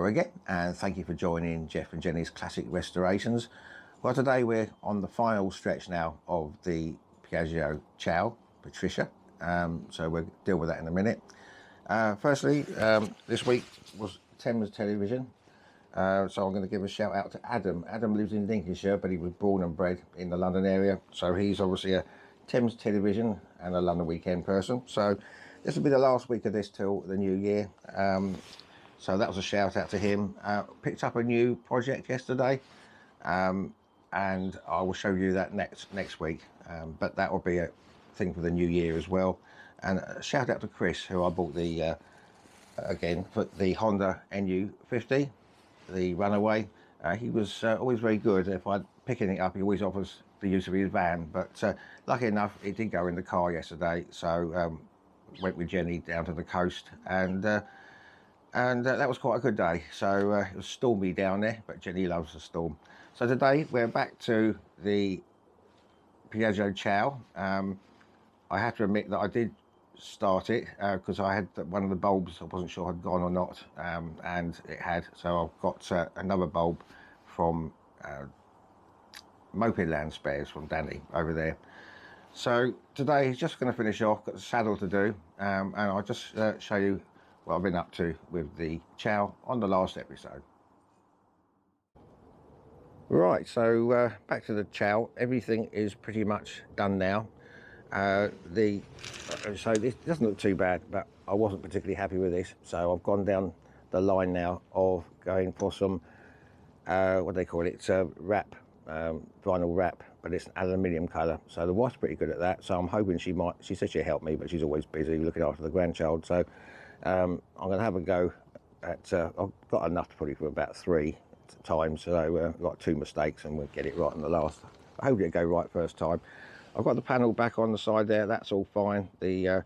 Joe again, and thank you for joining Jeff and Jenny's Classic Restorations. Well, today we're on the final stretch now of the Piaggio Ciao, Patricia, so we'll deal with that in a minute. Firstly, this week was Thames Television, so I'm going to give a shout out to Adam. Adam lives in Lincolnshire, but he was born and bred in the London area, so he's obviously a Thames Television and a London Weekend person. So this will be the last week of this till the new year. So that was a shout out to him. Picked up a new project yesterday, and I will show you that next week. But that will be a thing for the new year as well. And a shout out to Chris, who I bought the again for the Honda NU50, the Runaway. He was always very good. If I pick anything up, he always offers the use of his van. But lucky enough, it did go in the car yesterday. So went with Jenny down to the coast, and that was quite a good day. So it was stormy down there, but Jenny loves the storm. So today we're back to the Piaggio Ciao. I have to admit that I did start it because I had one of the bulbs, I wasn't sure had gone or not, and it had. So I've got another bulb from Moped Land Spares from Danny over there. So today he's just going to finish off, got the saddle to do, and I'll just show you what I've been up to with the Ciao on the last episode. Right, so back to the Ciao. Everything is pretty much done now. So this doesn't look too bad, but I wasn't particularly happy with this, so I've gone down the line now of going for some what do they call it, it's wrap, vinyl wrap, but it's an aluminium colour. So the wife's pretty good at that, so I'm hoping she said she'd help me, but she's always busy looking after the grandchild. So I'm going to have a go at, I've got enough to probably for about 3 times, so I've got 2 mistakes and we'll get it right on the last. I hope it'll go right first time. I've got the panel back on the side there, that's all fine. The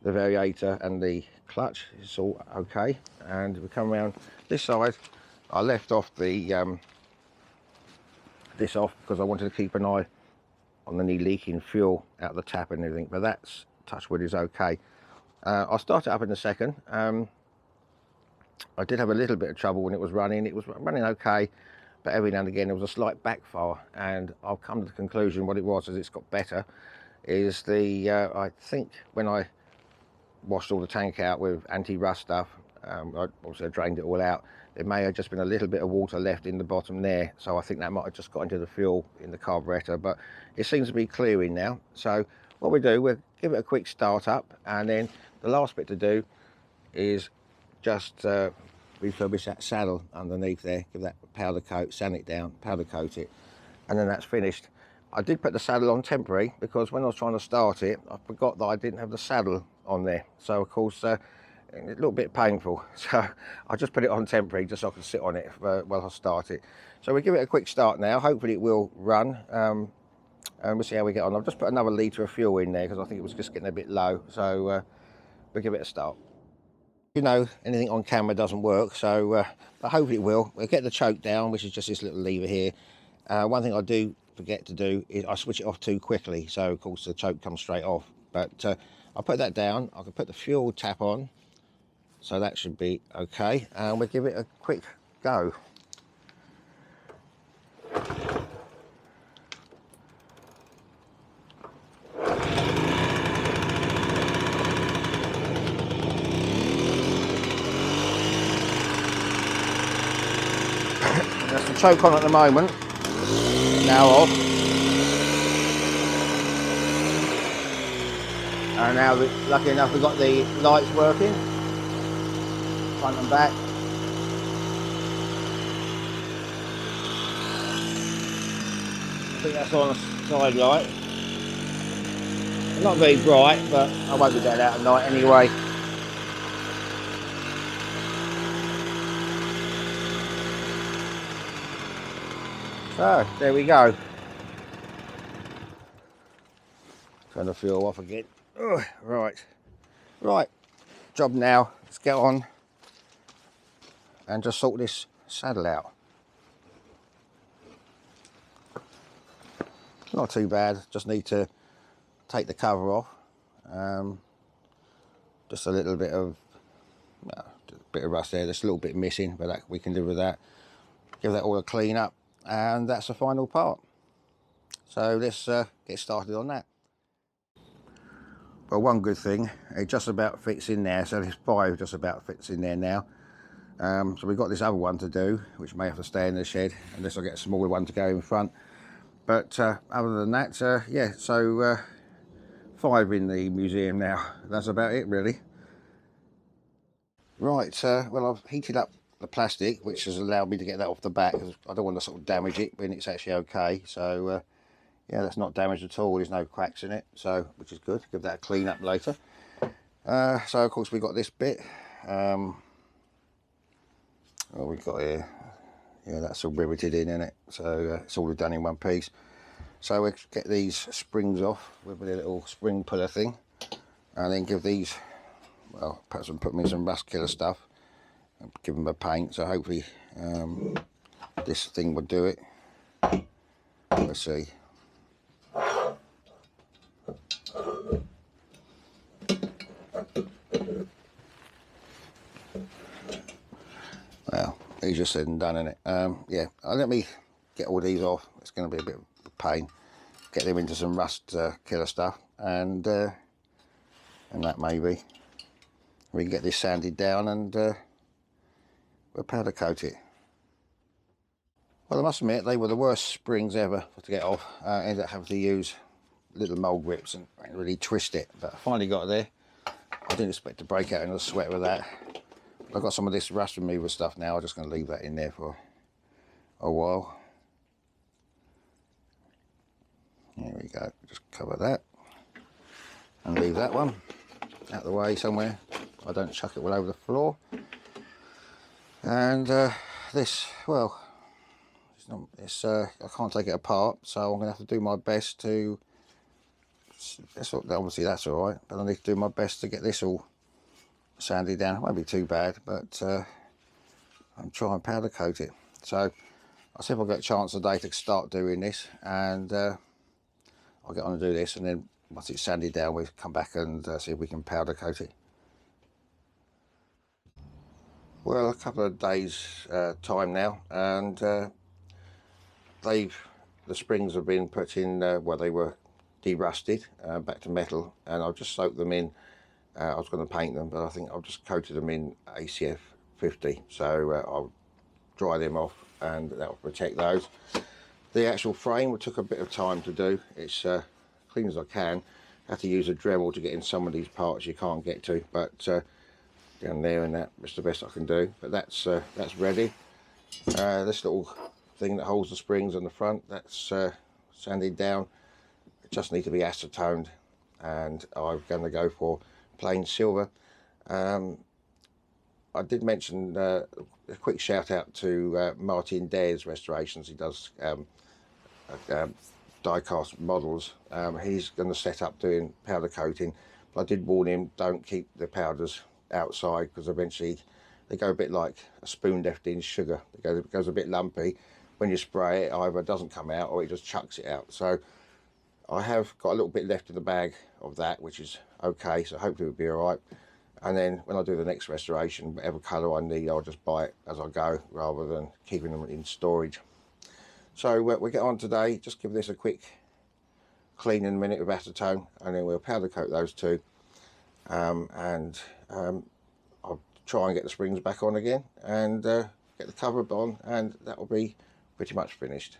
variator and the clutch is all okay. And we come around this side. I left off the this off because I wanted to keep an eye on any leaking fuel out of the tap and everything, but that's, touch wood, is okay. I'll start it up in a second. I did have a little bit of trouble when it was running. It was running okay, but every now and again there was a slight backfire, and I've come to the conclusion what it was, as it's got better, is the I think when I washed all the tank out with anti-rust stuff, I also drained it all out, there may have just been a little bit of water left in the bottom there, so I think that might have just got into the fuel in the carburetor, but it seems to be clearing now. So what we do, we'll give it a quick start up, and then the last bit to do is just refurbish that saddle underneath there, give that powder coat, sand it down, powder coat it, and then that's finished. I did put the saddle on temporary because when I was trying to start it, I forgot that I didn't have the saddle on there. So of course, a little bit painful. So I just put it on temporary just so I can sit on it while I start it. So we'll give it a quick start now. Hopefully it will run, and we'll see how we get on. I've just put another litre of fuel in there because I think it was just getting a bit low. So we'll give it a start. You know, anything on camera doesn't work, so but hopefully it will. We'll get the choke down, which is just this little lever here. One thing I do forget to do is I switch it off too quickly, so of course the choke comes straight off. But I'll put that down. I can put the fuel tap on, so that should be okay, and we'll give it a quick go. That's the choke on at the moment, now off. And now, lucky enough, we've got the lights working, front and back. I think that's on a side light. Not very bright, but I won't be going out at night anyway. So, there we go. Turn the fuel off again. Ugh, right, job now. Let's get on and just sort this saddle out. Not too bad, just need to take the cover off. Just a little bit of bit of rust there. There's a little bit missing, but that, we can do with that. Give that all a clean up, and that's the final part. So let's get started on that. Well, one good thing, it just about fits in there. So this 5 just about fits in there now. So we've got this other one to do, which may have to stay in the shed unless I get a smaller one to go in front. But other than that, yeah, so 5 in the museum now. That's about it, really. Right, well, I've heated up the plastic, which has allowed me to get that off the back, because I don't want to sort of damage it when it's actually okay. So yeah, that's not damaged at all. There's no cracks in it, so which is good. Give that a clean up later. So of course we got this bit. What we've got here, yeah, that's all riveted in, isn't it? So it's all done in one piece. So we get these springs off with a little spring puller thing, and then give these, well, perhaps put them in some rust killer stuff and give them a paint. So hopefully this thing would do it. Let's see. Well, easier said than done, innit? Yeah, let me get all these off. It's going to be a bit of a pain. Get them into some rust killer stuff, and that maybe we can get this sanded down, and we'll powder coat it. Well, I must admit they were the worst springs ever to get off. I ended up having to use little mould grips and really twist it, but I finally got there. I didn't expect to break out in a sweat with that. I've got some of this rust remover stuff now. I'm just going to leave that in there for a while. There we go. Just cover that and leave that one out of the way somewhere. I don't chuck it all over the floor. And this, well, I can't take it apart, so I'm going to have to do my best to. Obviously that's all right, but I need to do my best to get this all sanded down. It won't be too bad, but I'm trying to powder coat it. So I'll see if I get a chance today to start doing this, and I'll get on to do this, and then once it's sanded down we'll come back and see if we can powder coat it. Well, a couple of days time now, and the springs have been put in where they were derusted back to metal, and I've just soaked them in. I was going to paint them, but I think I've just coated them in ACF 50, so I'll dry them off, and that will protect those. The actual frame took a bit of time to do. It's clean as I can. I have to use a Dremel to get in some of these parts you can't get to, but down there and that's the best I can do. But that's ready. This little thing that holds the springs on the front, that's sanded down. It just needs to be acetoned, and I'm going to go for plain silver. I did mention a quick shout out to Martin Dare's Restorations. He does die cast models. He's going to set up doing powder coating, but I did warn him, don't keep the powders outside, because eventually they go a bit like a spoon left in sugar. It goes a bit lumpy. When you spray it, either it doesn't come out or it just chucks it out. So I have got a little bit left in the bag of that, which is okay, so hopefully it'll be all right. And then when I do the next restoration, whatever colour I need, I'll just buy it as I go, rather than keeping them in storage. So we get on today, just give this a quick clean in a minute with acetone, and then we'll powder coat those two. And I'll try and get the springs back on again, and get the cover on, and that will be pretty much finished.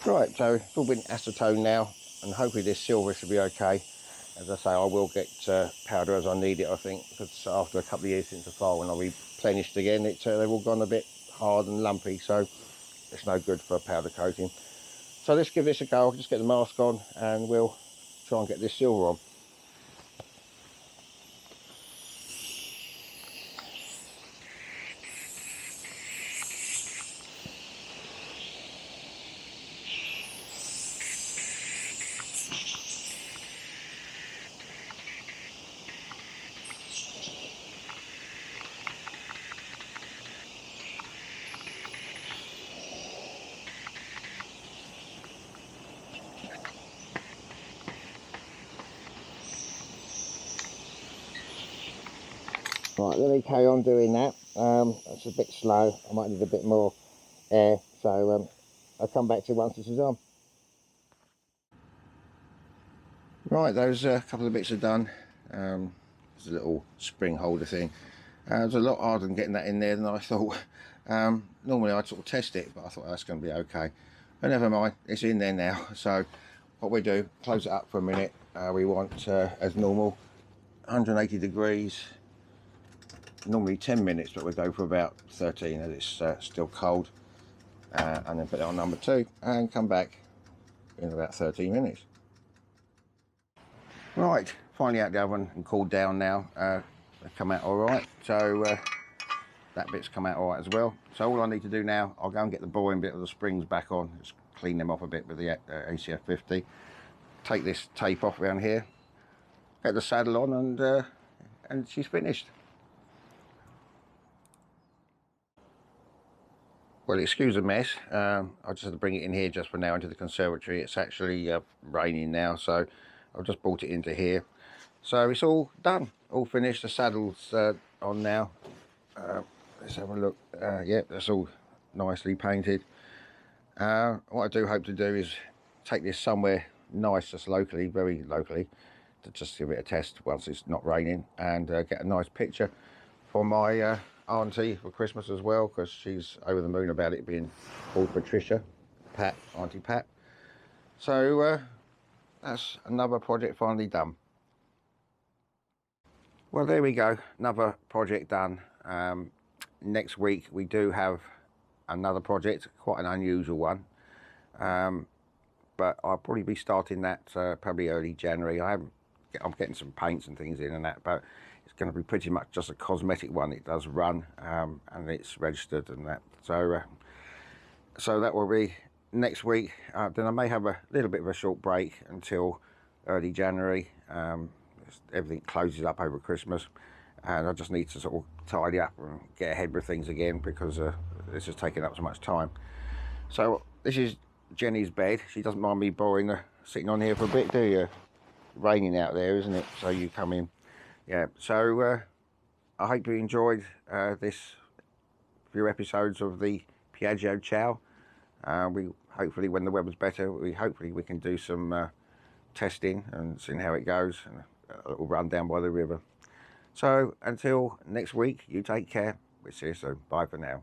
Right, so it's all been acetone now, and hopefully this silver should be okay. As I say, I will get powder as I need it, I think, because after a couple of years since the file, when I replenished again, they've all gone a bit hard and lumpy, so it's no good for powder coating. So let's give this a go. I'll just get the mask on, and we'll try and get this silver on. Right, let me carry on doing that. It's a bit slow. I might need a bit more air, so I'll come back to you once this is on. Right, those couple of bits are done. There's a little spring holder thing. It was a lot harder than getting that in there than I thought. Normally I'd sort of test it, but I thought that's going to be okay. But never mind, it's in there now. So what we do, close it up for a minute. We want, as normal, 180 degrees. Normally 10 minutes, but we'll go for about 13 as it's still cold. And then put it on number 2 and come back in about 13 minutes. Right, finally out the oven and cooled down now. They come out all right, so that bit's come out all right as well. So all I need to do now, I'll go and get the boring bit of the springs back on, just clean them off a bit with the ACF 50. Take this tape off around here, get the saddle on, and she's finished. Well, excuse the mess. I just had to bring it in here just for now into the conservatory. It's actually raining now, so I've just brought it into here. So it's all done, all finished. The saddle's on now. Let's have a look. Yeah, that's all nicely painted. What I do hope to do is take this somewhere nice, just locally, very locally, to just give it a test once it's not raining, and get a nice picture for my auntie for Christmas as well, because she's over the moon about it being called Patricia, Pat, Auntie Pat. So that's another project finally done. Well, there we go, another project done. Next week we do have another project, quite an unusual one, but I'll probably be starting that probably early January. I'm getting some paints and things in and that, but it's going to be pretty much just a cosmetic one. It does run, and it's registered and that. So so that will be next week. Then I may have a little bit of a short break until early January. Everything closes up over Christmas, and I just need to sort of tidy up and get ahead with things again, because this is taking up so much time. So this is Jenny's bed. She doesn't mind me borrowing her, sitting on here for a bit, do you? Raining out there, isn't it? So you come in. Yeah, so I hope you enjoyed this few episodes of the Piaggio Ciao. We hopefully, when the weather's better, hopefully we can do some testing and seeing how it goes, and a little run down by the river. So until next week, you take care. We'll see you soon. Bye for now.